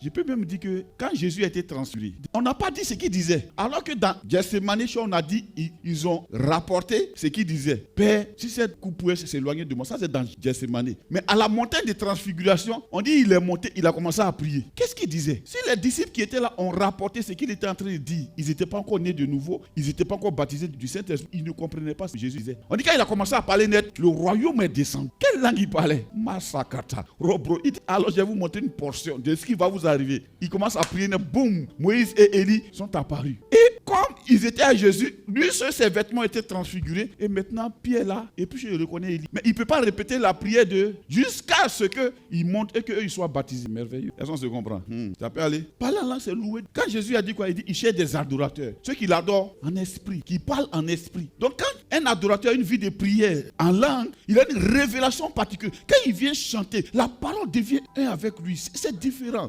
Je peux même dire que quand Jésus a été transfiguré, on n'a pas dit ce qu'il disait. Alors que dans Gethsemane, on a dit, ils ont rapporté ce qu'il disait. Père, si cette coupe pouvait s'éloigner de moi, ça c'est dans Gethsemane. Mais à la montagne de transfiguration, on dit il est monté, il a commencé à prier. Qu'est-ce qu'il disait? Si les disciples qui étaient là ont rapporté ce qu'il était en train de dire, ils n'étaient pas encore nés de nouveau, ils n'étaient pas encore baptisés du Saint-Esprit, ils ne comprenaient pas ce que Jésus disait. On dit quand il a commencé à parler net, le royaume est descendu. Quelle langue il parlait? Masakata, Robro. Alors je vais vous montrer une portion de ce qui va vous arriver. Il commence à prier, boum, Moïse et Élie sont apparus. Et comme ils étaient à Jésus, lui seul, ses vêtements étaient transfigurés. Et maintenant, Pierre là, et puis je reconnais Élie. Mais il ne peut pas répéter la prière jusqu'à ce qu'ils montent et qu'eux soient baptisés. Merveilleux. Est-ce qu'on se comprend? Ça peut aller. Parler en langue, c'est loué. Quand Jésus a dit quoi? Il dit, il cherche des adorateurs. Ceux qui l'adorent en esprit, qui parlent en esprit. Donc quand un adorateur a une vie de prière en langue, il a une révélation particulière. Quand il vient chanter, la parole devient un avec lui. C'est différent.